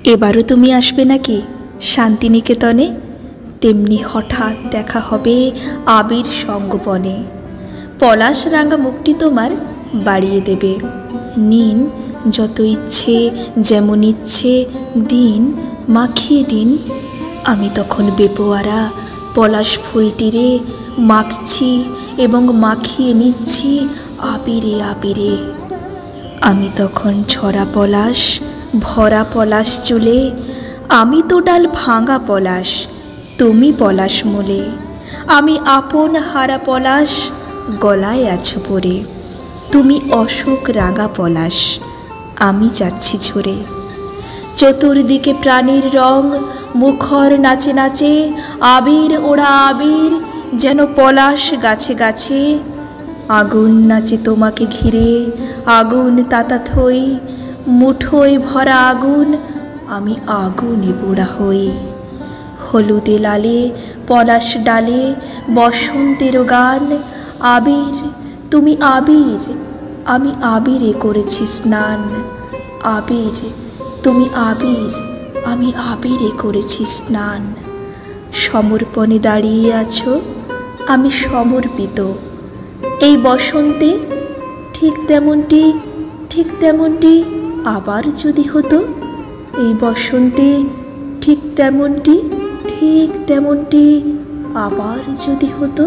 এবারও তুমি আসবে নাকি শান্তিনিকেতনে? তেমনি হঠাৎ দেখা হবে আবির সঙ্গোপনে। পলাশ রাঙা মুখটি তোমার বাড়িয়ে দেবে। নিন যত ইচ্ছে, যেমন ইচ্ছে দিন, মাখিয়ে দিন। আমি তখন বেপোয়ারা পলাশ ফুলটিরে মাখছি এবং মাখিয়ে নিচ্ছি আবিরে আবিরে। আমি তখন ছড়া পলাশ, ভরা পলাশ চুলে। আমি তো ডাল ভাঙা পলাশ, তুমি পলাশ মূলে। আমি আপন হারা পলাশ, গলায় আছো পরে। তুমি অশোক রাঙা পলাশ, আমি যাচ্ছি ঝরে। চতুর্দিকে প্রাণীর রং মুখর নাচে নাচে। আবির ওরা আবির যেন পলাশ গাছে গাছে। আগুন নাচে তোমাকে ঘিরে, আগুন তাতা থই। মুঠোয় ভরা আগুন, আমি আগুনে পোড়া হই। হলুদে লালে পলাশ ডালে বসন্তেরও গান। আবির তুমি আবির, আমি আবিরে করেছি স্নান। আবির তুমি আবির, আমি আবিরে করেছি স্নান। সমর্পণে দাঁড়িয়ে আছো, আমি সমর্পিত। এই বসন্তে ঠিক তেমনটি, ঠিক তেমনটি আবার যদি হতো। এই বসন্তে ঠিক তেমনটি, ঠিক তেমনটি আবার যদি হতো।